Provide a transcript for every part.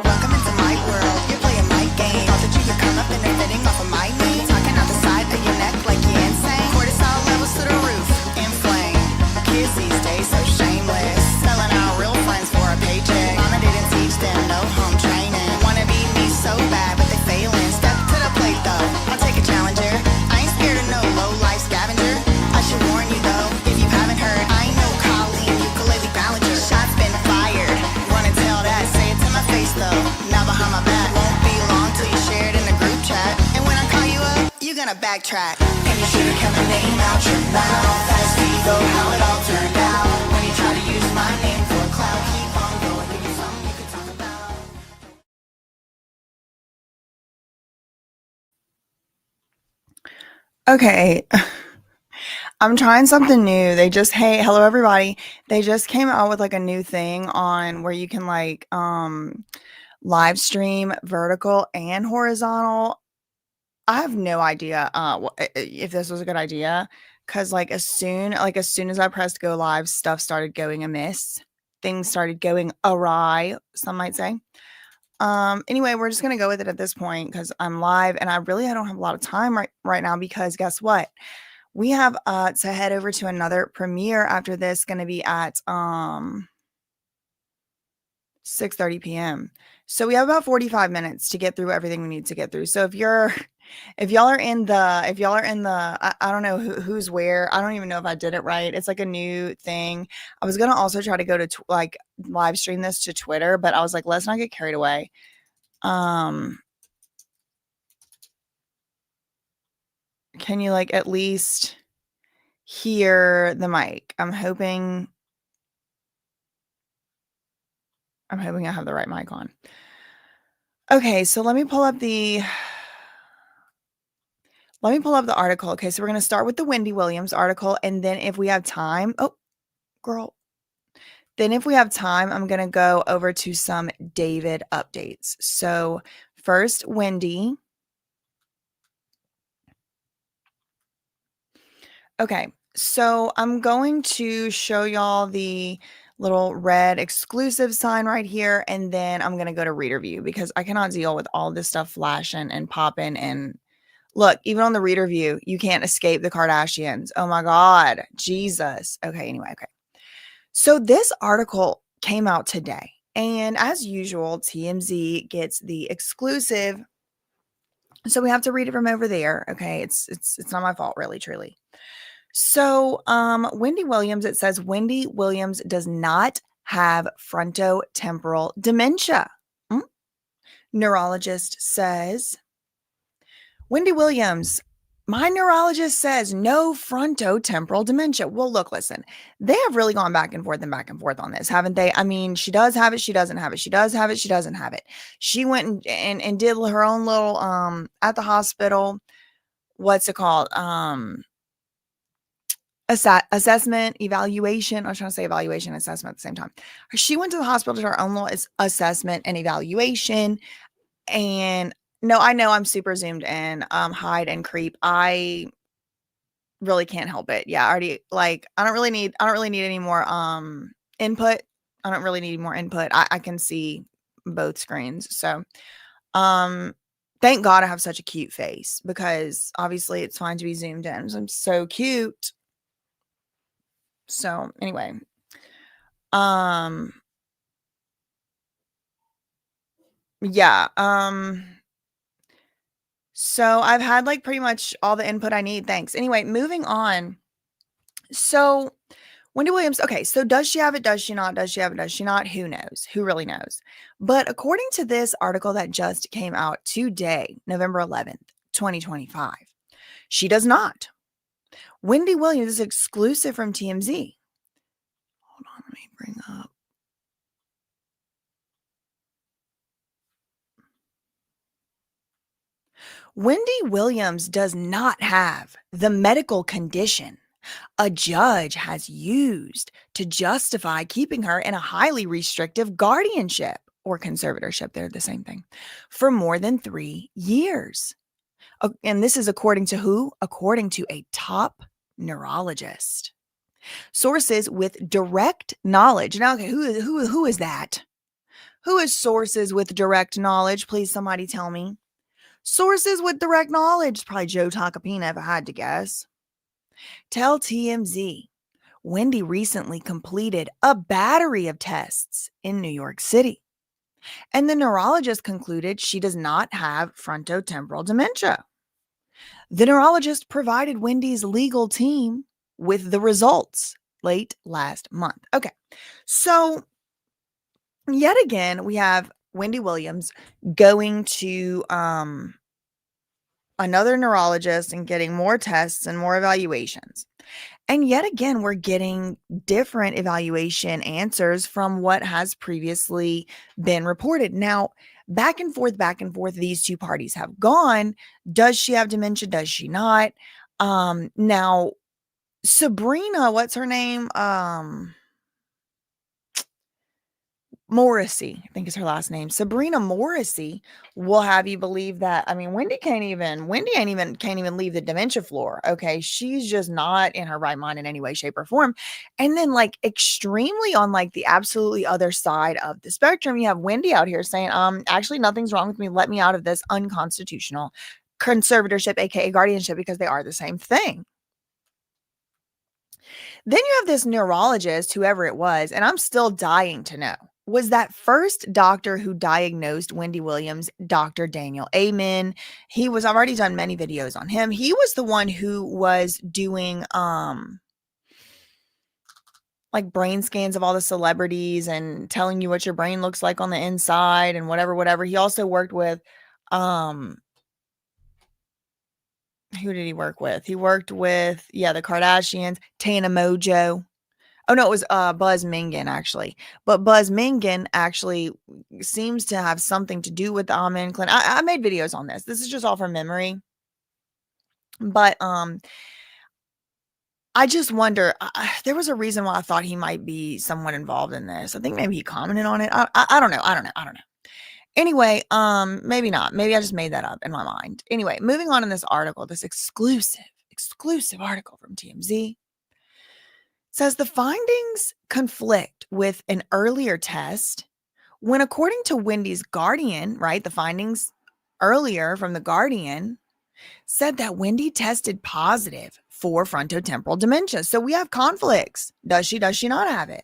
Welcome into my world. You're playing my game. Thought that you could come up and they're fitting off of my name. Talking out the side of your neck like you're insane. Cortisol levels to the roof, inflame. Kids these days so shameless, selling out real friends for a paycheck. Mama didn't teach them no home training. Wanna be me so bad, but they failing. Step to the plate though, I'll take a challenger. I ain't scared of no low life scavenger. I should warn you though, if you haven't heard, I ain't no Colleen ukulele ballager. Shots been fired, wanna tell that, say it to my face though. Now behind my back, won't be long till you share it in the group chat. And when I call you up, you're gonna backtrack. And you should've kept my name out your mouth. Fast though, how it all turned out. When you try to use my name for clout, keep on going, give you something you can talk about. Okay. I'm trying something new. Hey, hello everybody. They just came out with like a new thing on where you can like live stream vertical and horizontal. I have no idea if this was a good idea, cuz like as soon as I pressed go live, stuff started going amiss. Things started going awry, some might say. Anyway, we're just going to go with it at this point cuz I'm live and I don't have a lot of time right now because guess what? We have to head over to another premiere after this, going to be at 6:30 p.m. So we have about 45 minutes to get through everything we need to get through. So if y'all are in the I don't know who's where. I don't even know if I did it right. It's like a new thing. I was going to also try to go to like live stream this to Twitter, but I was like, let's not get carried away. Can you like at least hear the mic? I'm hoping I have the right mic on. Okay, so let me pull up the article. Okay, so we're going to start with the Wendy Williams article, and then if we have time, then if we have time, I'm going to go over to some David updates. So first, Wendy. Okay, so I'm going to show y'all the little red exclusive sign right here, and then I'm going to go to reader view because I cannot deal with all this stuff flashing and popping. And look, even on the reader view, you can't escape the Kardashians. Oh my God, Jesus. Okay, anyway, okay. So this article came out today, and as usual, TMZ gets the exclusive. So we have to read it from over there. Okay, it's not my fault, really, truly. So, Wendy Williams, it says Wendy Williams does not have frontotemporal dementia. Neurologist says, Wendy Williams, my neurologist says no frontotemporal dementia. Well, look, listen, they have really gone back and forth on this, haven't they? I mean, she does have it. She doesn't have it. She does have it. She doesn't have it. She went and did her own little, at the hospital, what's it called? Assessment, evaluation. I was trying to say evaluation, assessment at the same time. She went to the hospital to her own little assessment and evaluation. And no, I know I'm super zoomed in, hide and creep. I really can't help it. Yeah, I already I don't really need any more input. I don't really need more input. I can see both screens. So thank God I have such a cute face because obviously it's fine to be zoomed in. So I'm so cute. So anyway, yeah, so I've had like pretty much all the input I need. Thanks. Anyway, moving on. So Wendy Williams, okay, so does she have it? Does she not? Does she have it? Does she not? Who knows? Who really knows? But according to this article that just came out today, November 11th, 2025, she does not. Wendy Williams is exclusive from TMZ. Hold on, let me bring up. Wendy Williams does not have the medical condition a judge has used to justify keeping her in a highly restrictive guardianship or conservatorship. They're the same thing for more than 3 years. And this is according to who? According to a top neurologist. Sources with direct knowledge. Now, okay, who is that? Who is sources with direct knowledge? Please, somebody tell me. Sources with direct knowledge. Probably Joe Tacopina, if I had to guess. Tell TMZ. Wendy recently completed a battery of tests in New York City, and the neurologist concluded she does not have frontotemporal dementia. The neurologist provided Wendy's legal team with the results late last month. Okay, so yet again, we have Wendy Williams going to another neurologist and getting more tests and more evaluations. And yet again, we're getting different evaluation answers from what has previously been reported. Now, back and forth, these two parties have gone. Does she have dementia? Does she not? Now, Sabrina, what's her name? Morrissey, I think is her last name. Sabrina Morrissey will have you believe that. I mean, Wendy can't even leave the dementia floor. Okay. She's just not in her right mind in any way, shape, or form. And then, like, extremely on like the absolutely other side of the spectrum, you have Wendy out here saying, actually nothing's wrong with me. Let me out of this unconstitutional conservatorship, aka guardianship, because they are the same thing. Then you have this neurologist, whoever it was, and I'm still dying to know. Was that first doctor who diagnosed Wendy Williams, Dr. Daniel Amen? I've already done many videos on him. He was the one who was doing like brain scans of all the celebrities and telling you what your brain looks like on the inside and whatever. He also worked with who did he work with? He worked with, the Kardashians, Tana Mojo. Oh, no, it was Buzz Mingan, actually. But Buzz Mingan actually seems to have something to do with the Amen Clinic. I made videos on this. This is just all from memory. But I just wonder, there was a reason why I thought he might be somewhat involved in this. I think maybe he commented on it. I don't know. Anyway, maybe not. Maybe I just made that up in my mind. Anyway, moving on in this article, this exclusive article from TMZ says the findings conflict with an earlier test when, according to Wendy's guardian, right, the findings earlier from the Guardian said that Wendy tested positive for frontotemporal dementia. So we have conflicts. Does she not have it?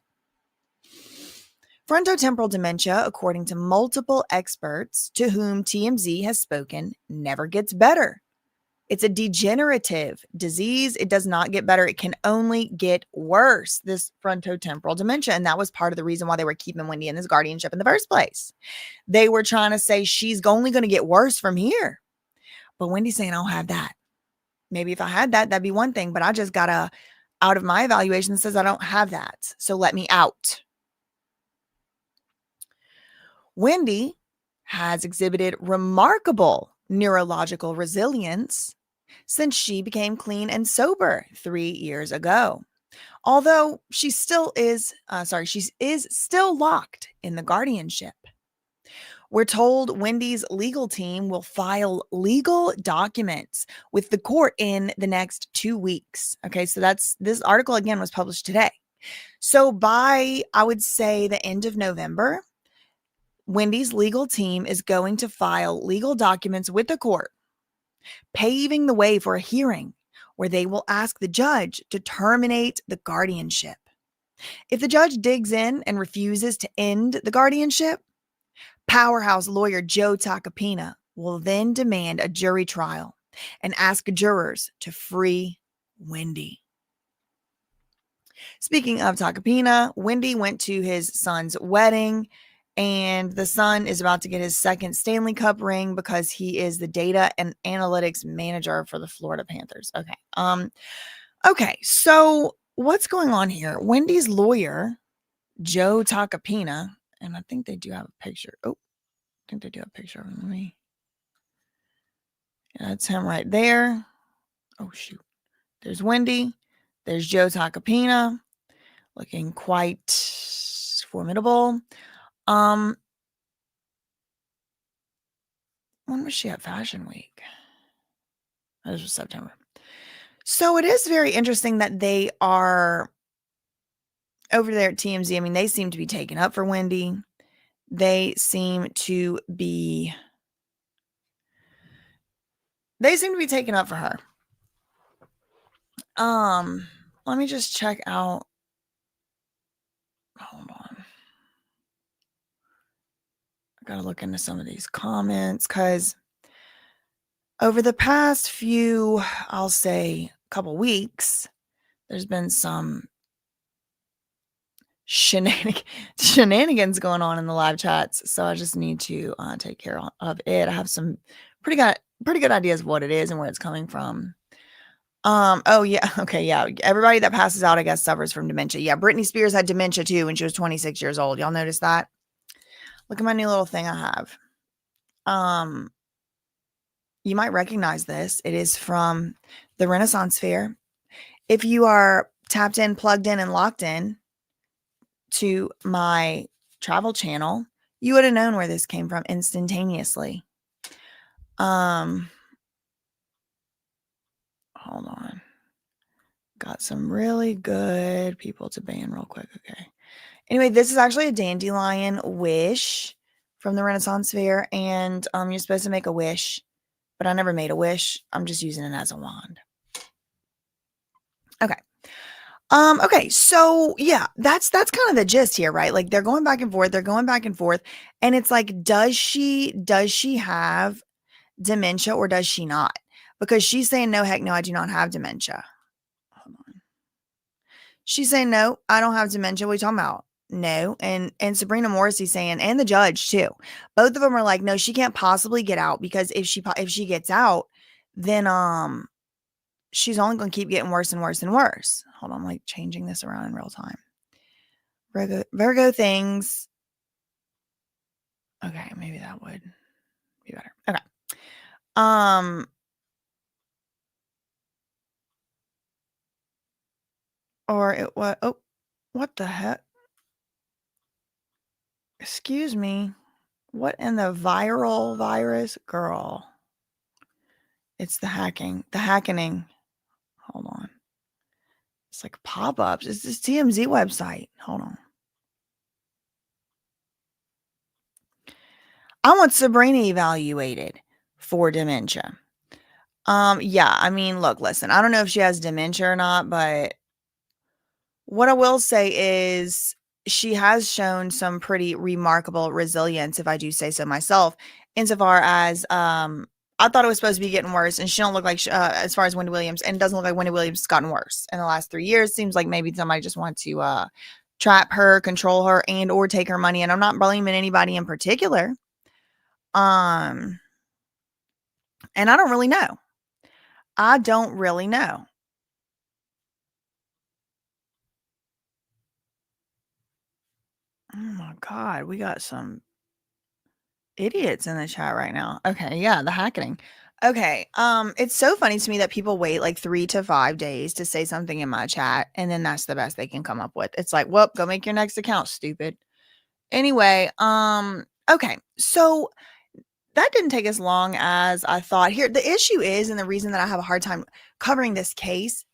Frontotemporal dementia, according to multiple experts to whom TMZ has spoken, never gets better. It's a degenerative disease. It does not get better. It can only get worse, this frontotemporal dementia. And that was part of the reason why they were keeping Wendy in this guardianship in the first place. They were trying to say she's only going to get worse from here. But Wendy's saying, I don't have that. Maybe if I had that, that'd be one thing. But I just got out of my evaluation that says I don't have that. So let me out. Wendy has exhibited remarkable neurological resilience since she became clean and sober 3 years ago. Although she still is, still locked in the guardianship. We're told Wendy's legal team will file legal documents with the court in the next 2 weeks. Okay, so this article again was published today. So by, I would say, the end of November, Wendy's legal team is going to file legal documents with the court, paving the way for a hearing where they will ask the judge to terminate the guardianship. If the judge digs in and refuses to end the guardianship, powerhouse lawyer Joe Tacopina will then demand a jury trial and ask jurors to free Wendy. Speaking of Tacopina, Wendy went to his son's wedding, and the son is about to get his second Stanley Cup ring because he is the data and analytics manager for the Florida Panthers. Okay. So what's going on here? Wendy's lawyer, Joe Tacopina, and I think they do have a picture. Oh, I think they do have a picture of me. Yeah, that's him right there. Oh, shoot. There's Wendy. There's Joe Tacopina, looking quite formidable. When was she at Fashion Week? This was September. So it is very interesting that they are over there at TMZ. I mean, they seem to be taking up for Wendy. they seem to be taking up for her. Let me just check out. Hold on. I gotta look into some of these comments because over the past few, I'll say, couple weeks, there's been some shenanigans going on in the live chats. So I just need to take care of it. I have some pretty good ideas of what it is and where it's coming from. Oh yeah, okay, yeah. Everybody that passes out, I guess, suffers from dementia. Yeah, Britney Spears had dementia too when she was 26 years old. Y'all notice that? Look at my new little thing I have. You might recognize this. It is from the Renaissance Fair. If you are tapped in, plugged in, and locked in to my travel channel, you would have known where this came from instantaneously. Hold on. Got some really good people to ban real quick. Okay. Anyway, this is actually a dandelion wish from the Renaissance Fair, and you're supposed to make a wish, but I never made a wish. I'm just using it as a wand. Okay. Okay, so yeah, that's kind of the gist here, right? Like they're going back and forth, and it's like, does she have dementia or does she not? Because she's saying, no, heck no, I do not have dementia. Hold on. She's saying, no, I don't have dementia. What are you talking about? No. And Sabrina Morrissey saying, and the judge too. Both of them are like, no, she can't possibly get out because if she gets out, then she's only going to keep getting worse and worse and worse. Hold on, I'm like changing this around in real time. Virgo things. Okay, maybe that would be better. Okay. Or it was, oh, what the heck? Excuse me. What in the viral virus? Girl. It's the hacking. The hackening. Hold on. It's like pop-ups. It's this TMZ website. Hold on. I want Sabrina evaluated for dementia. Yeah, I mean, look, listen, I don't know if she has dementia or not, but what I will say is she has shown some pretty remarkable resilience, if I do say so myself, insofar as I thought it was supposed to be getting worse, and she don't look like as far as Wendy Williams, and it doesn't look like Wendy Williams has gotten worse in the last 3 years. Seems like maybe somebody just wants to trap her, control her, and or take her money. And I'm not blaming anybody in particular. And I don't really know. I don't really know. Oh my God, we got some idiots in the chat right now. Okay, yeah, the hacking. Okay, it's so funny to me that people wait like 3 to 5 days to say something in my chat, and then that's the best they can come up with. It's like, well, go make your next account, stupid. Anyway, okay, so that didn't take as long as I thought. Here, the issue is, and the reason that I have a hard time covering this case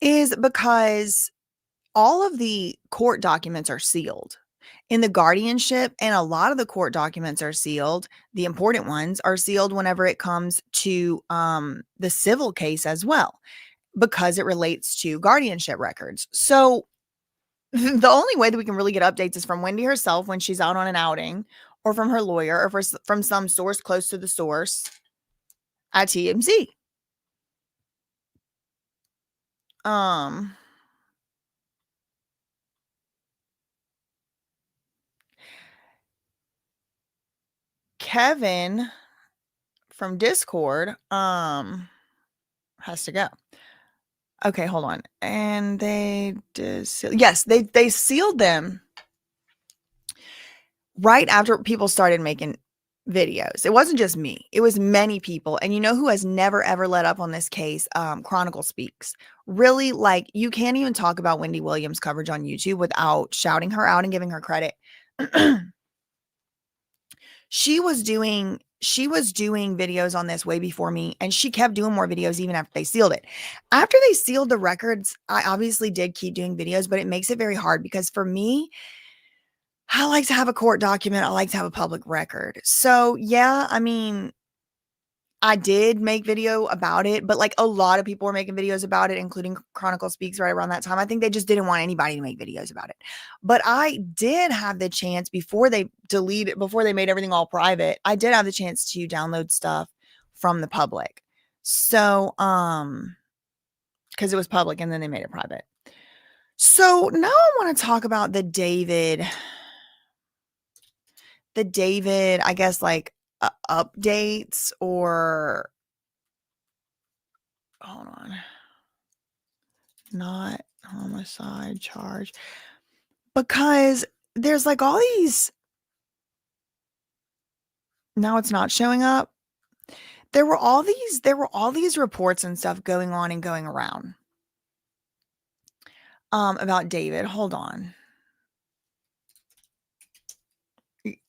is because all of the court documents are sealed in the guardianship, and a lot of the court documents are sealed. The important ones are sealed whenever it comes to the civil case as well, because it relates to guardianship records. So the only way that we can really get updates is from Wendy herself when she's out on an outing, or from her lawyer, or from some source close to the source at TMZ. Kevin from Discord has to go. Okay, hold on. And they yes, they sealed them right after people started making videos. It wasn't just me. It was many people. And you know who has never ever let up on this case? Chronicle Speaks. Really, like, you can't even talk about Wendy Williams coverage on YouTube without shouting her out and giving her credit. She was doing videos on this way before me, and she kept doing more videos even after they sealed it. After they sealed the records, I obviously did keep doing videos, but it makes it very hard because for me, I like to have a court document. I like to have a public record. So, yeah, I mean, I did make video about it, but, like, a lot of people were making videos about it, including Chronicle Speaks right around that time. I think they just didn't want anybody to make videos about it. But I did have the chance before they made everything all private, I did have the chance to download stuff from the public. So, because it was public and then they made it private. So, now I wanna talk about the David, I guess, like, updates or hold on. Not homicide charge. Because there's, like, all these now it's not showing up. There were all these reports and stuff going on and going around, about David. Hold on.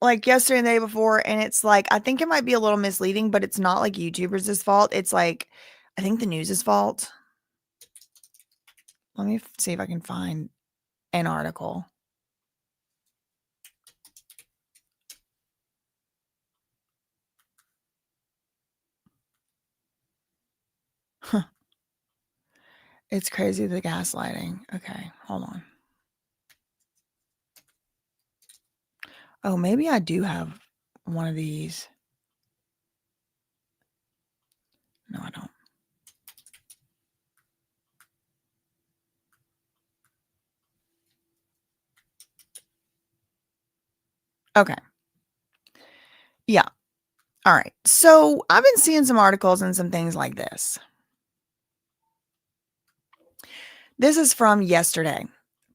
Like, yesterday and the day before, and it's, like, I think it might be a little misleading, but it's not, like, YouTubers' fault. It's, like, I think the news' fault. Let me see if I can find an article. Huh. It's crazy, the gaslighting. Okay, hold on. Oh, maybe I do have one of these. No, I don't. Okay. Yeah. All right. So I've been seeing some articles and some things like this. This is from yesterday.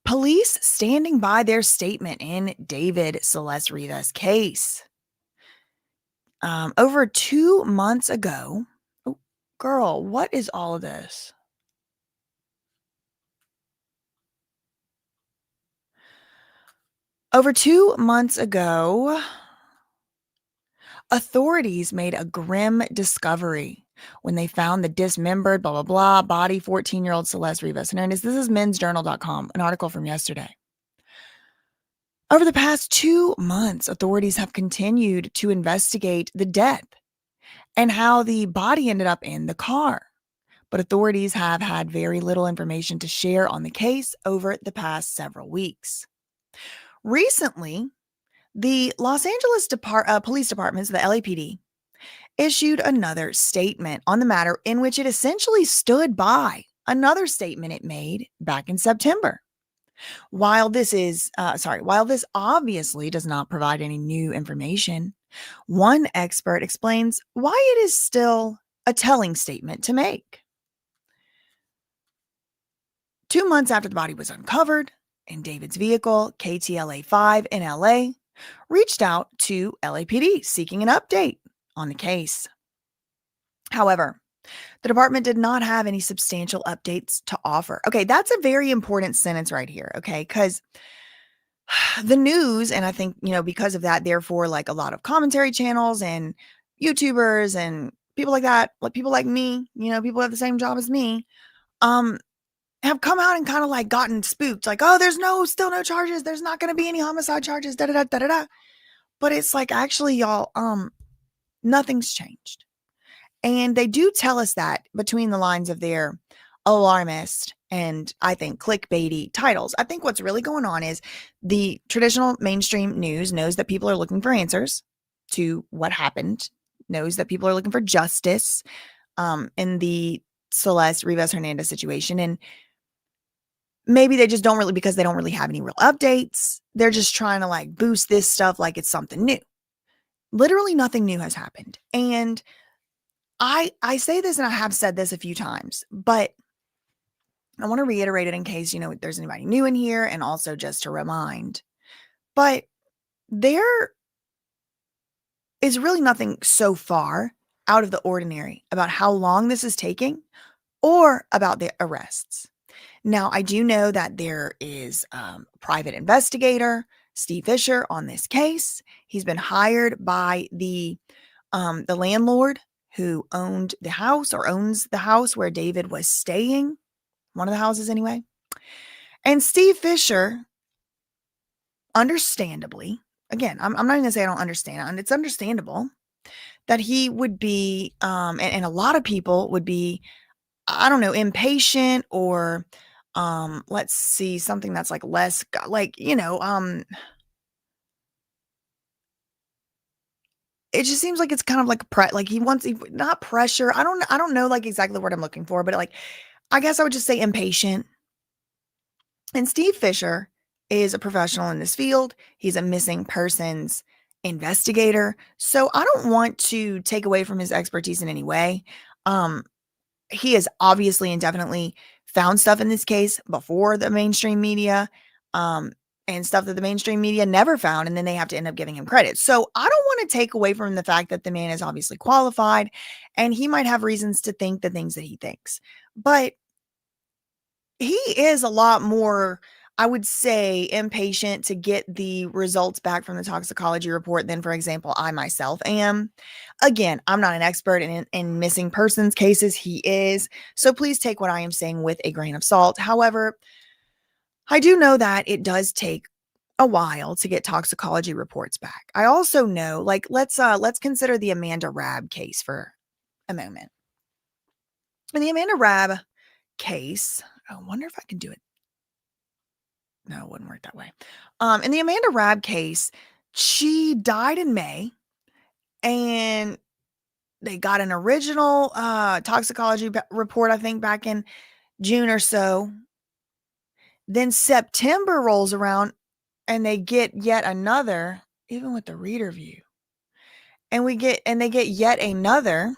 Police standing by their statement in David Celeste Rivas case. Over 2 months ago. Oh, girl, what is all of this? Over 2 months ago, authorities made a grim discovery when they found the dismembered, blah, blah, blah, body 14-year-old Celeste Rivas. And this is mensjournal.com, an article from yesterday. Over the past 2 months, authorities have continued to investigate the death and how the body ended up in the car. But authorities have had very little information to share on the case over the past several weeks. Recently, the Los Angeles Police Department, so the LAPD, issued another statement on the matter in which it essentially stood by another statement it made back in September. While this obviously does not provide any new information, one expert explains why it is still a telling statement to make. 2 months after the body was uncovered in David's vehicle, KTLA 5 in LA reached out to LAPD seeking an update on the case. However, the department did not have any substantial updates to offer. Okay, that's a very important sentence right here, okay? Because the news, and I think, because of that, therefore, like a lot of commentary channels and YouTubers and people like that, like people like me, people who have the same job as me, have come out and kind of like gotten spooked, like, oh, there's still no charges. There's not going to be any homicide charges, da da da da da da. But it's like, actually, y'all, nothing's changed. And they do tell us that between the lines of their alarmist and, I think, clickbaity titles. I think what's really going on is the traditional mainstream news knows that people are looking for answers to what happened, knows that people are looking for justice in the Celeste Rivas Hernandez situation. And maybe they just don't really, because they don't really have any real updates. They're just trying to like boost this stuff like it's something new. Literally nothing new has happened. And I say this, and I have said this a few times, but I want to reiterate it in case, there's anybody new in here, and also just to remind. But there is really nothing so far out of the ordinary about how long this is taking or about the arrests. Now, I do know that there is a private investigator, Steve Fisher, on this case. He's been hired by the landlord who owned the house, or owns the house where David was staying. One of the houses anyway. And Steve Fisher understandably, again, I'm not even gonna say I don't understand, and it's understandable that he would be, and a lot of people would be, I don't know, impatient or, let's see, something that's like less, like, it just seems like it's kind of like like he wants, not pressure. I don't know like exactly what I'm looking for, but like, I guess I would just say impatient. And Steve Fisher is a professional in this field. He's a missing persons investigator. So I don't want to take away from his expertise in any way. Um, he has obviously and definitely found stuff in this case before the mainstream media, um, and stuff that the mainstream media never found, and then they have to end up giving him credit. So I don't want to take away from the fact that the man is obviously qualified and he might have reasons to think the things that he thinks. But he is a lot more, I would say, impatient to get the results back from the toxicology report than, for example, I myself am. Again, I'm not an expert in missing persons cases. He is. So please take what I am saying with a grain of salt. However, I do know that it does take a while to get toxicology reports back. I also know, like, let's consider the Amanda Rabb case for a moment. In the Amanda Rabb case, I wonder if I can do it. No, it wouldn't work that way. In the Amanda Rabb case, she died in May, and they got an original toxicology report, I think, back in June or so. Then September rolls around, and they get yet another, even with the reader view, and they get yet another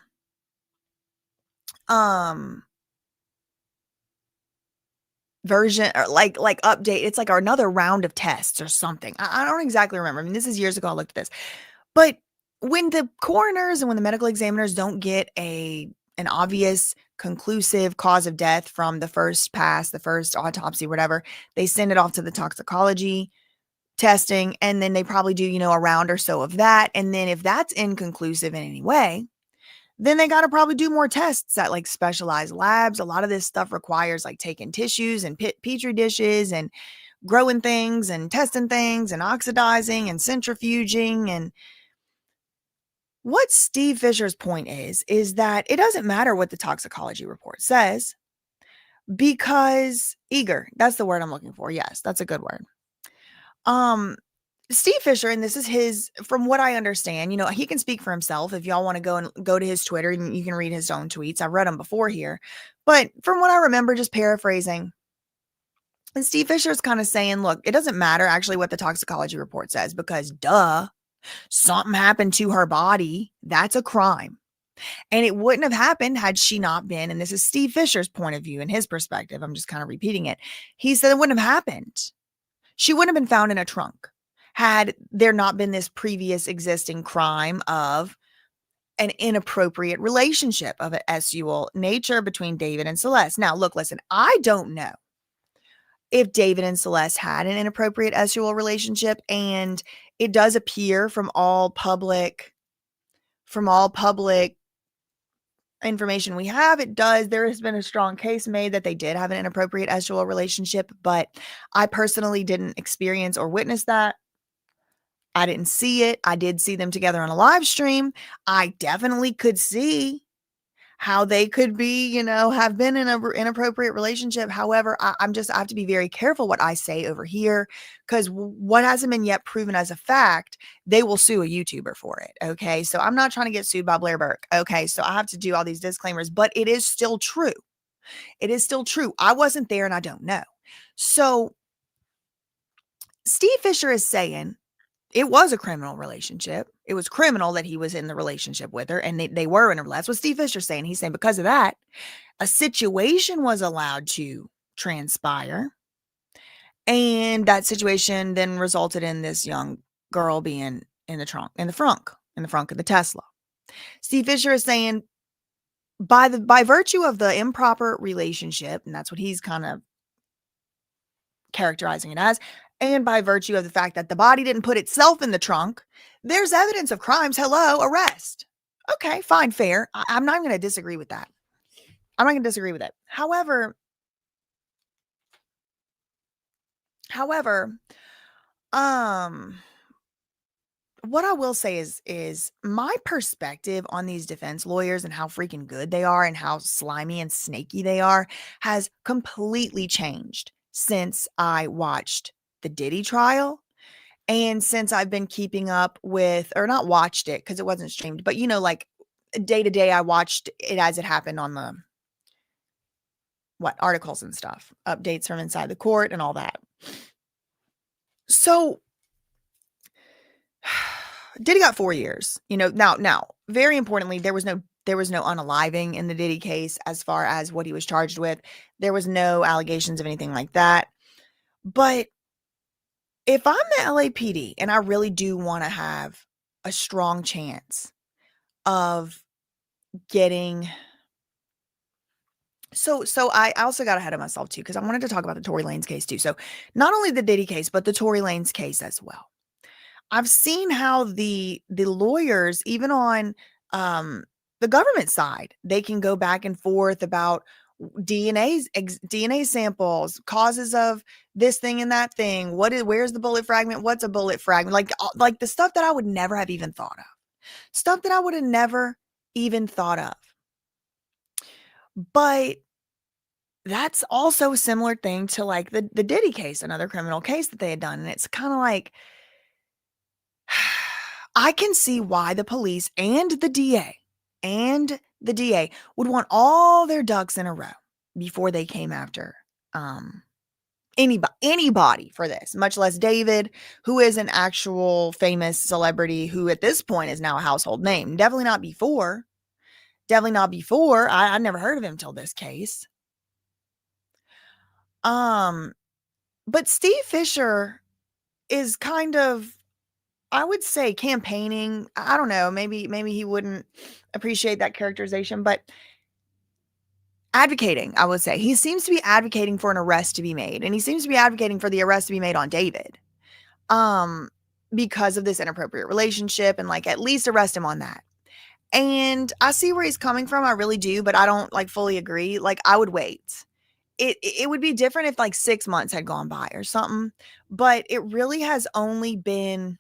um version, or like update. It's like another round of tests or something. I don't exactly remember. I mean, this is years ago I looked at this. But when the coroners and when the medical examiners don't get an obvious conclusive cause of death from the first pass, the first autopsy, whatever, they send it off to the toxicology testing, and then they probably do, a round or so of that. And then if that's inconclusive in any way, then they got to probably do more tests at like specialized labs. A lot of this stuff requires like taking tissues and petri dishes and growing things and testing things and oxidizing and centrifuging. And what Steve Fisher's point is that it doesn't matter what the toxicology report says, because eager, that's the word I'm looking for. Yes, that's a good word. Steve Fisher, and this is his, from what I understand, he can speak for himself. If y'all want to go to his Twitter, and you can read his own tweets. I've read them before here, but from what I remember, just paraphrasing, and Steve Fisher is kind of saying, look, it doesn't matter actually what the toxicology report says, because duh, something happened to her body. That's a crime. And it wouldn't have happened had she not been, and this is Steve Fisher's point of view and his perspective. I'm just kind of repeating it. He said it wouldn't have happened. She wouldn't have been found in a trunk had there not been this previous existing crime of an inappropriate relationship of an sexual nature between David and Celeste. Now, look, listen, I don't know if David and Celeste had an inappropriate sexual relationship, and it does appear from all public information we have, there has been a strong case made that they did have an inappropriate sexual relationship, but I personally didn't experience or witness that. I didn't see it. I did see them together on a live stream. I definitely could see how they could be, have been in an inappropriate relationship. However, I have to be very careful what I say over here, because what hasn't been yet proven as a fact, they will sue a YouTuber for it. Okay. So I'm not trying to get sued by Blair Burke. Okay. So I have to do all these disclaimers, but it is still true. It is still true. I wasn't there and I don't know. So Steve Fisher is saying it was a criminal relationship. It was criminal that he was in the relationship with her, and they were in a relationship. That's what Steve Fisher's saying. He's saying because of that, a situation was allowed to transpire, and that situation then resulted in this young girl being in the frunk of the Tesla. Steve Fisher is saying by virtue of the improper relationship, and that's what he's kind of characterizing it as, and by virtue of the fact that the body didn't put itself in the trunk, there's evidence of crimes. Hello, arrest. Okay, fine, fair. I'm not going to disagree with that. I'm not going to disagree with it. However, Um, what I will say is my perspective on these defense lawyers and how freaking good they are and how slimy and snaky they are has completely changed since I watched the Diddy trial. And since I've been keeping up with, or not watched it because it wasn't streamed, but like day to day, I watched it as it happened on the articles and stuff, updates from inside the court and all that. So Diddy got 4 years. Now, very importantly, there was no unaliving in the Diddy case as far as what he was charged with. There was no allegations of anything like that. But if I'm the LAPD and I really do want to have a strong chance of getting so I also got ahead of myself too, because I wanted to talk about the Tory Lanez case too. So not only the Diddy case, but the Tory Lanez case as well. I've seen how the lawyers, even on the government side, they can go back and forth about DNA samples, causes of this thing and that thing. Where's the bullet fragment? What's a bullet fragment? Like the stuff that I would never have even thought of. Stuff that I would have never even thought of. But that's also a similar thing to like the Diddy case, another criminal case that they had done. And it's kind of like, I can see why the police and the DA would want all their ducks in a row before they came after anybody for this, much less David, who is an actual famous celebrity who at this point is now a household name. Definitely not before. I never heard of him till this case. But Steve Fisher is kind of, I would say, campaigning. I don't know. Maybe he wouldn't appreciate that characterization, but advocating, I would say. He seems to be advocating for an arrest to be made, and he seems to be advocating for the arrest to be made on David. Because of this inappropriate relationship, and like at least arrest him on that. And I see where he's coming from. I really do, but I don't like fully agree. Like I would wait. It would be different if like 6 months had gone by or something, but it really has only been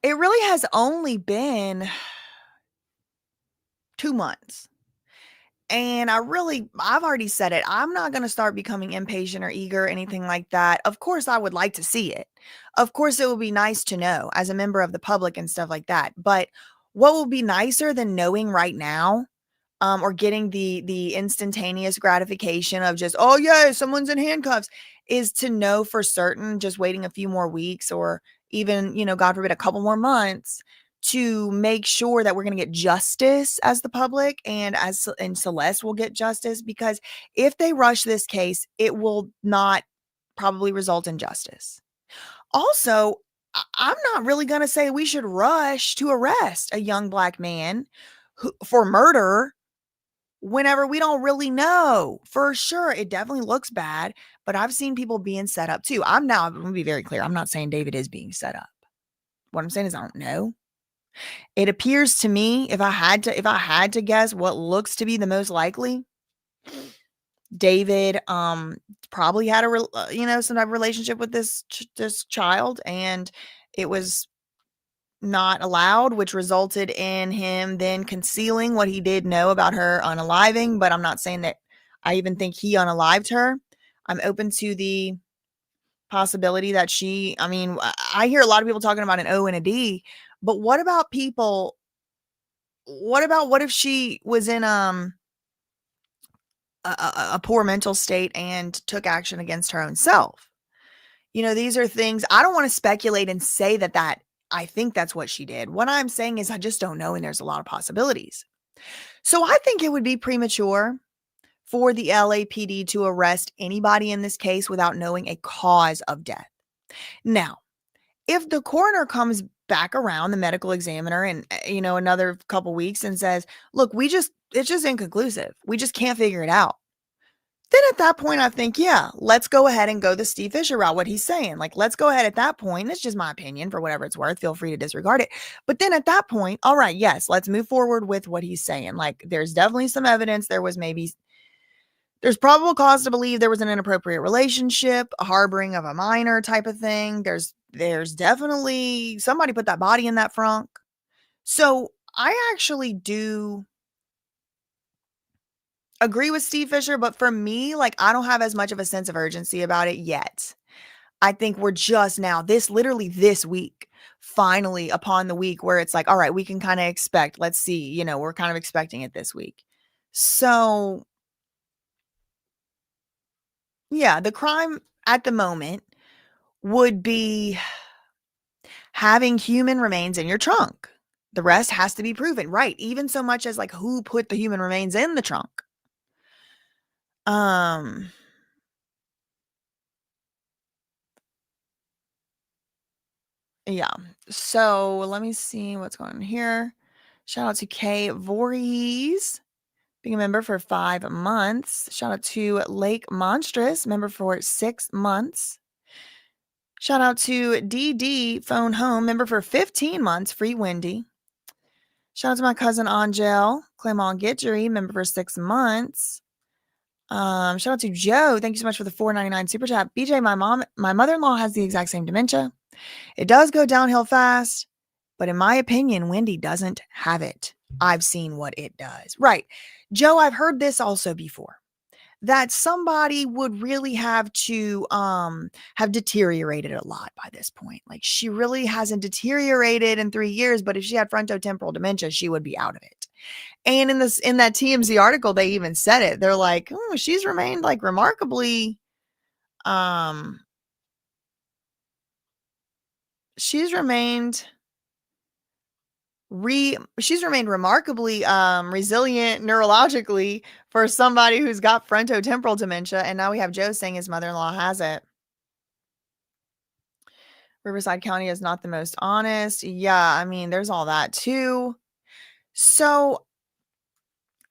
it really has only been 2 months. And I've already said it. I'm not going to start becoming impatient or eager or anything like that. Of course, I would like to see it. Of course, it would be nice to know as a member of the public and stuff like that. But what will be nicer than knowing right now, or getting the instantaneous gratification of just, oh yeah, someone's in handcuffs, is to know for certain, just waiting a few more weeks or even, God forbid, a couple more months to make sure that we're going to get justice as the public, and Celeste will get justice, because if they rush this case, it will not probably result in justice. Also, I'm not really going to say we should rush to arrest a young black man for murder whenever we don't really know for sure. It definitely looks bad, but I've seen people being set up too. I'm going to be very clear. I'm not saying David is being set up. What I'm saying is I don't know. It appears to me, if I had to guess what looks to be the most likely, David probably had some type of relationship with this child, and it was not allowed, which resulted in him then concealing what he did know about her unaliving. But I'm not saying that I even think he unalived her. I'm open to the possibility that I hear a lot of people talking about an O and a D, but what about what if she was in a poor mental state and took action against her own self? These are things I don't want to speculate and say that I think that's what she did. What I'm saying is I just don't know, and there's a lot of possibilities. So I think it would be premature for the LAPD to arrest anybody in this case without knowing a cause of death. Now, if the coroner comes back around, the medical examiner, and another couple weeks and says, look, it's just inconclusive, we just can't figure it out, then at that point, I think, yeah, let's go ahead and go the Steve Fisher route, what he's saying. Like, let's go ahead at that point. It's just my opinion, for whatever it's worth. Feel free to disregard it. But then at that point, all right, yes, let's move forward with what he's saying. Like, there's definitely some evidence. There was maybe There's probable cause to believe there was an inappropriate relationship, a harboring of a minor type of thing. There's definitely somebody put that body in that frunk. So I actually do agree with Steve Fisher, but for me, like, I don't have as much of a sense of urgency about it yet. I think we're just now, literally this week, finally upon the week where it's like, all right, we can kind of expect, let's see, we're kind of expecting it this week. So, yeah, the crime at the moment would be having human remains in your trunk. The rest has to be proven, right? Even so much as like who put the human remains in the trunk. Um, yeah. So let me see what's going on here. Shout out to Kay Voorhees, being a member for 5 months. Shout out to Lake Monstrous, member for 6 months. Shout out to DD Phone Home, member for 15 months. Free Wendy. Shout out to my cousin Angel Clement Gitchery, member for 6 months. Shout out to Joe. Thank you so much for the $4.99 super chat. BJ, my mother-in-law has the exact same dementia. It does go downhill fast, but in my opinion, Wendy doesn't have it. I've seen what it does. Right. Joe, I've heard this also before, that somebody would really have to have deteriorated a lot by this point. Like, she really hasn't deteriorated in 3 years, but if she had frontotemporal dementia, she would be out of it. And in that TMZ article, they even said it. They're like, oh, she's remained like remarkably she's remained remarkably resilient neurologically for somebody who's got frontotemporal dementia. And now we have Joe saying his mother-in-law has it. Riverside County is not the most honest. Yeah, I mean, there's all that too. So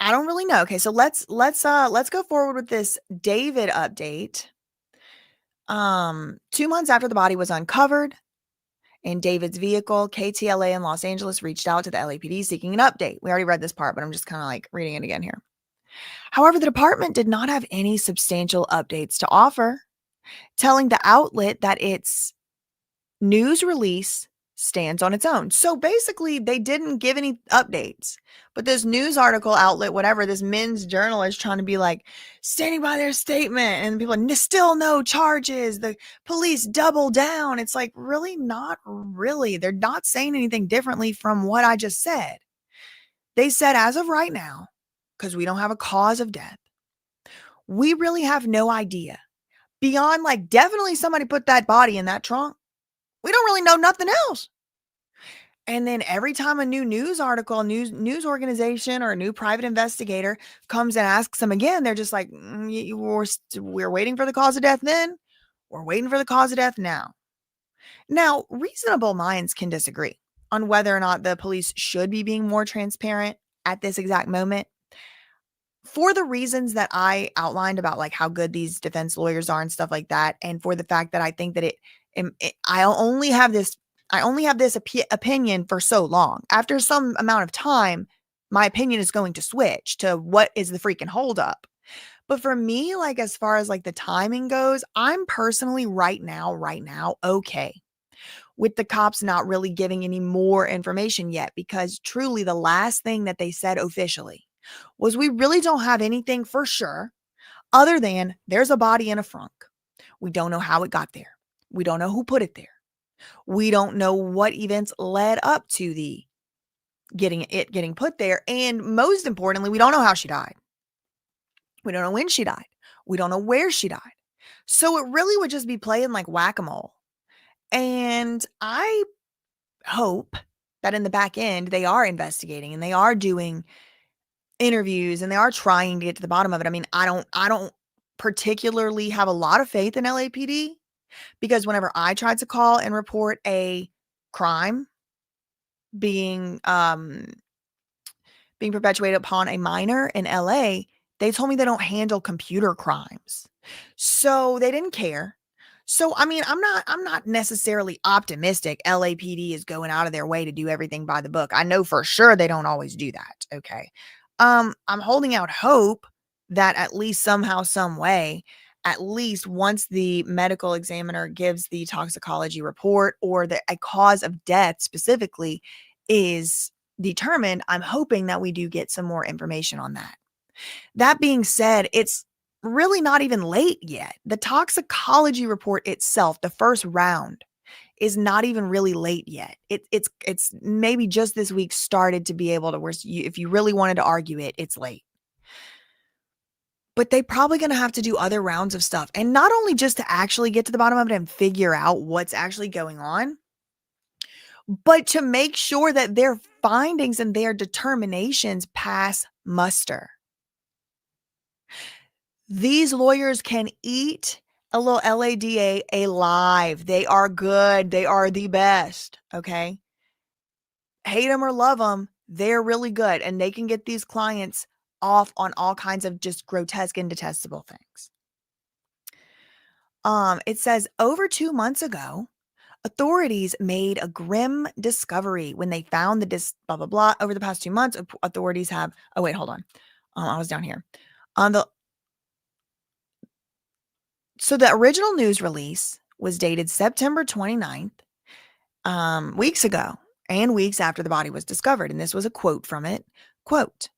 I don't really know. Okay, so let's go forward with this David update. 2 months after the body was uncovered in David's vehicle, KTLA in Los Angeles reached out to the LAPD seeking an update. We already read this part, but I'm just kind of like reading it again here. However, the department did not have any substantial updates to offer, telling the outlet that its news release stands on its own. So basically, they didn't give any updates. But this news article outlet, whatever, this men's journal is trying to be like, standing by their statement, and people are still no charges. The police double down. It's like, really? Not really. They're not saying anything differently from what I just said. They said, as of right now, because we don't have a cause of death, we really have no idea. Beyond, like, definitely somebody put that body in that trunk. We don't really know nothing else. And then every time a new news article, news organization, or a new private investigator comes and asks them again, they're just like, we're waiting for the cause of death then. We're waiting for the cause of death now. Now, reasonable minds can disagree on whether or not the police should be being more transparent at this exact moment. For the reasons that I outlined about like how good these defense lawyers are and stuff like that, and for the fact that I think that I only have this opinion for so long. After some amount of time, my opinion is going to switch to what is the freaking holdup. But for me, like, as far as like the timing goes, I'm personally right now, okay with the cops not really giving any more information yet, because truly the last thing that they said officially was, we really don't have anything for sure other than there's a body in a frunk. We don't know how it got there. We don't know who put it there. We don't know what events led up to the getting put there. And most importantly, we don't know how she died. We don't know when she died. We don't know where she died. So it really would just be playing like whack-a-mole. And I hope that in the back end, they are investigating and they are doing interviews and they are trying to get to the bottom of it. I mean, I don't particularly have a lot of faith in LAPD, because whenever I tried to call and report a crime being perpetuated upon a minor in LA, they told me they don't handle computer crimes. So they didn't care. So, I mean, I'm not necessarily optimistic LAPD is going out of their way to do everything by the book. I know for sure they don't always do that. Okay. I'm holding out hope that at least somehow, some way, at least once the medical examiner gives the toxicology report or a cause of death specifically is determined, I'm hoping that we do get some more information on that. That being said, it's really not even late yet. The toxicology report itself, the first round, is not even really late yet. It's maybe just this week started to be able to, where if you really wanted to argue it, it's late. But they probably going to have to do other rounds of stuff. And not only just to actually get to the bottom of it and figure out what's actually going on, but to make sure that their findings and their determinations pass muster. These lawyers can eat a little LADA alive. They are good. They are the best. Okay. Hate them or love them, they're really good. And they can get these clients off on all kinds of just grotesque and detestable things. It says over 2 months ago, authorities made a grim discovery when they found blah, blah, blah. Over the past 2 months, authorities have, oh, wait, hold on. I was down here. So the original news release was dated September 29th, weeks ago and weeks after the body was discovered. And this was a quote from it. Quote,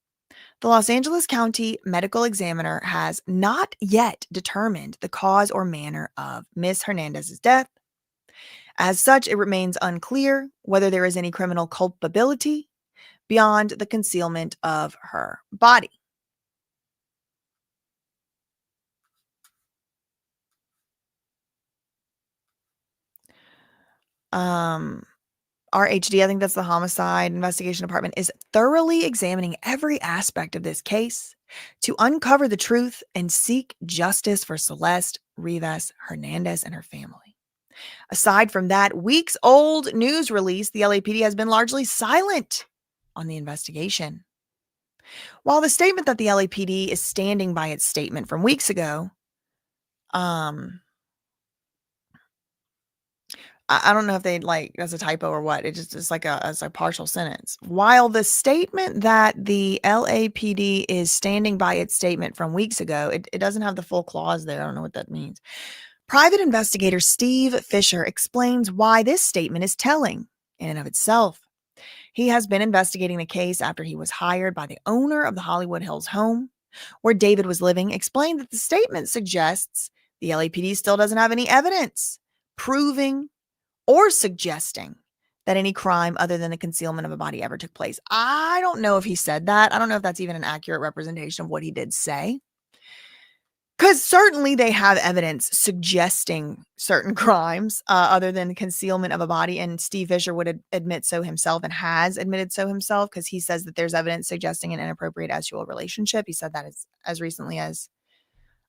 the Los Angeles County Medical Examiner has not yet determined the cause or manner of Miss Hernandez's death. As such, it remains unclear whether there is any criminal culpability beyond the concealment of her body. RHD, I think that's the Homicide Investigation Department, is thoroughly examining every aspect of this case to uncover the truth and seek justice for Celeste Rivas Hernandez and her family. Aside from that weeks-old news release, the LAPD has been largely silent on the investigation. While the statement that the LAPD is standing by its statement from weeks ago, I don't know if they that's a typo or what. It's like it's a partial sentence. While the statement that the LAPD is standing by its statement from weeks ago, it doesn't have the full clause there. I don't know what that means. Private investigator Steve Fisher explains why this statement is telling in and of itself. He has been investigating the case after he was hired by the owner of the Hollywood Hills home where David was living, explained that the statement suggests the LAPD still doesn't have any evidence proving or suggesting that any crime other than the concealment of a body ever took place. I don't know if he said that. I don't know if that's even an accurate representation of what he did say. Because certainly they have evidence suggesting certain crimes other than concealment of a body. And Steve Fisher would admit so himself and has admitted so himself because he says that there's evidence suggesting an inappropriate sexual relationship. He said that as recently as,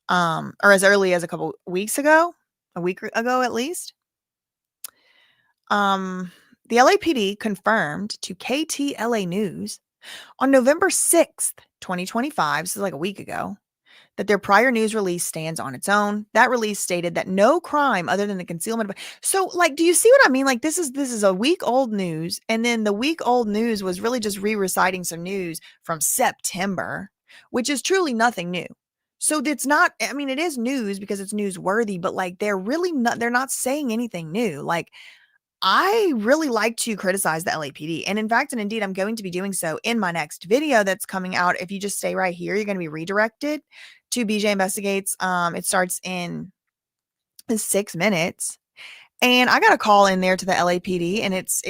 or as early as a week ago at least. The LAPD confirmed to KTLA News on November 6th, 2025, this is like a week ago, that their prior news release stands on its own. That release stated that no crime other than the concealment of. So, do you see what I mean? This is a week old news, and then the week old news was really just reciting some news from September, which is truly nothing new. So it's not. I mean, it is news because it's newsworthy, but they're really not. They're not saying anything new. I really like to criticize the LAPD. And in fact, and indeed, I'm going to be doing so in my next video that's coming out. If you just stay right here, you're going to be redirected to BJ Investigates. It starts in 6 minutes. And I got a call in there to the LAPD, and it's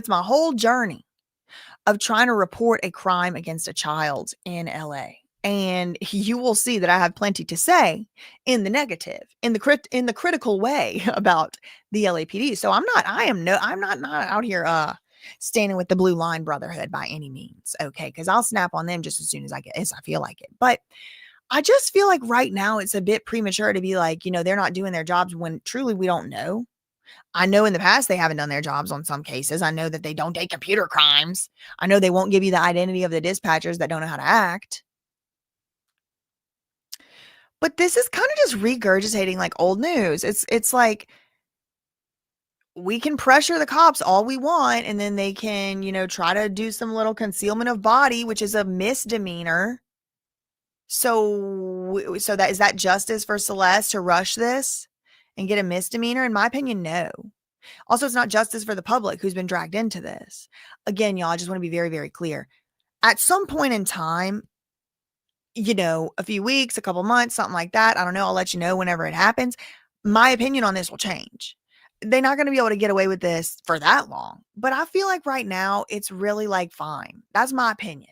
my whole journey of trying to report a crime against a child in LA. And you will see that I have plenty to say in the negative, in the critical way about the LAPD. So I'm not out here standing with the Blue Line Brotherhood by any means. Okay, because I'll snap on them just as soon as I feel like it. But I just feel like right now it's a bit premature to be they're not doing their jobs when truly we don't know. I know in the past they haven't done their jobs on some cases. I know that they don't take computer crimes. I know they won't give you the identity of the dispatchers that don't know how to act. But this is kind of just regurgitating old news. It's like we can pressure the cops all we want, and then they can, try to do some little concealment of body, which is a misdemeanor. So that is that justice for Celeste to rush this and get a misdemeanor? In my opinion, no. Also, it's not justice for the public who's been dragged into this. Again, y'all, I just want to be very, very clear. At some point in time, a few weeks, a couple months, something like that. I don't know. I'll let you know whenever it happens. My opinion on this will change. They're not going to be able to get away with this for that long. But I feel like right now it's really like fine. That's my opinion.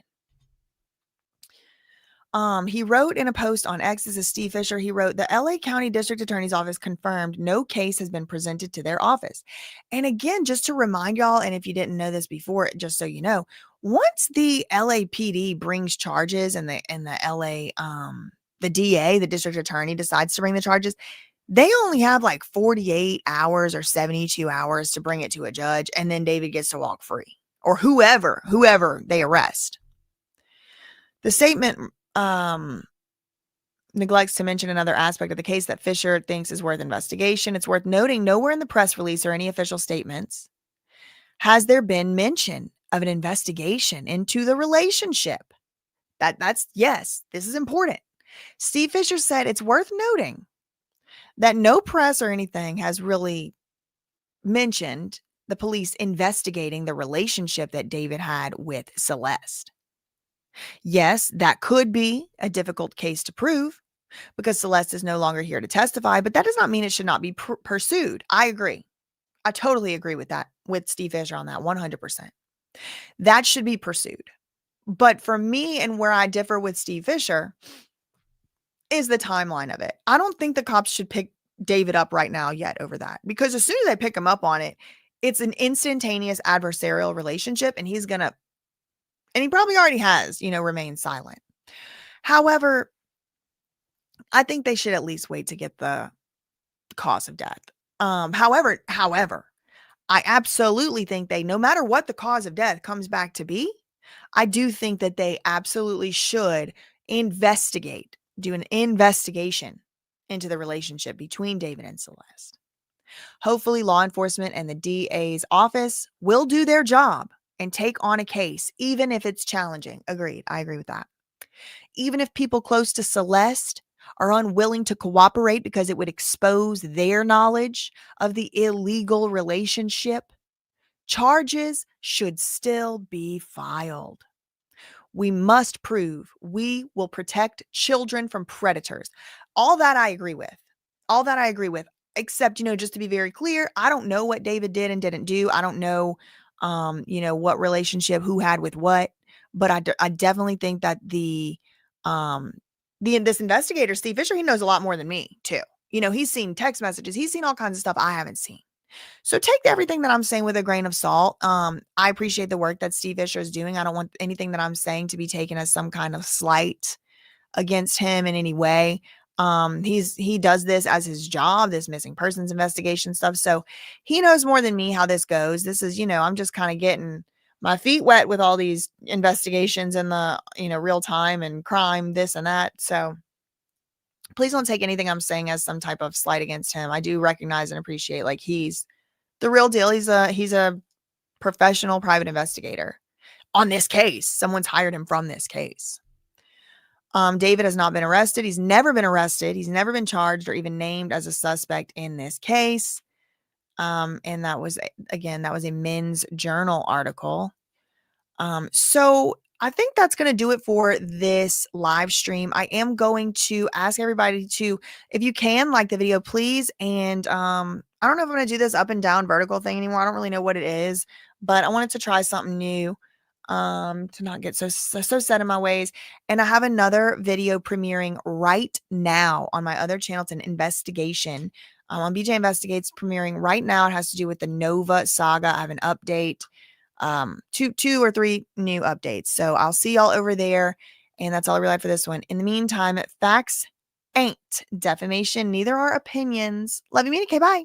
He wrote in a post on X, this is Steve Fisher. He wrote, the LA County District Attorney's Office confirmed no case has been presented to their office. And again, just to remind y'all, and if you didn't know this before, just so you know, once the LAPD brings charges and the LA, the DA, the district attorney decides to bring the charges, they only have like 48 hours or 72 hours to bring it to a judge. And then David gets to walk free, or whoever they arrest. The statement neglects to mention another aspect of the case that Fisher thinks is worth investigation. It's worth noting nowhere in the press release or any official statements has there been mention of an investigation into the relationship. Yes, this is important. Steve Fisher said it's worth noting that no press or anything has really mentioned the police investigating the relationship that David had with Celeste. Yes, that could be a difficult case to prove because Celeste is no longer here to testify, but that does not mean it should not be pursued. I agree. I totally agree with that, with Steve Fisher on that 100%. That should be pursued. But for me, and where I differ with Steve Fisher, is the timeline of it. I don't think the cops should pick David up right now yet over that, because as soon as they pick him up on it, it's an instantaneous adversarial relationship, and he's going to, and he probably already has, remained silent. However, I think they should at least wait to get the cause of death. However, I absolutely think no matter what the cause of death comes back to be, I do think that they absolutely should do an investigation into the relationship between David and Celeste. Hopefully, law enforcement and the DA's office will do their job and take on a case, even if it's challenging. Agreed. I agree with that. Even if people close to Celeste are unwilling to cooperate because it would expose their knowledge of the illegal relationship, charges should still be filed. We must prove we will protect children from predators. All that I agree with. Except, just to be very clear, I don't know what David did and didn't do. I don't know, what relationship, who had with what. But I definitely think that this investigator, Steve Fisher, he knows a lot more than me too. He's seen text messages. He's seen all kinds of stuff I haven't seen. So take everything that I'm saying with a grain of salt. I appreciate the work that Steve Fisher is doing. I don't want anything that I'm saying to be taken as some kind of slight against him in any way. He does this as his job, this missing persons investigation stuff. So he knows more than me how this goes. This is, I'm just kind of getting my feet wet with all these investigations in the, real time and crime, this and that. So please don't take anything I'm saying as some type of slight against him. I do recognize and appreciate, like, he's the real deal. He's a professional private investigator on this case. Someone's hired him from this case. David has not been arrested. He's never been arrested. He's never been charged or even named as a suspect in this case. And that was a Men's Journal article. So I think that's going to do it for this live stream. I am going to ask everybody to, if you can, like the video, please. And I don't know if I'm going to do this up and down vertical thing anymore. I don't really know what it is, but I wanted to try something new to not get so set in my ways. And I have another video premiering right now on my other channel. It's an investigation on BJ Investigates, premiering right now. It has to do with the Nova saga. I have an update. Two or three new updates. So I'll see y'all over there. And that's all I really have for this one. In the meantime, facts ain't defamation. Neither are opinions. Love you, mean. Okay, bye.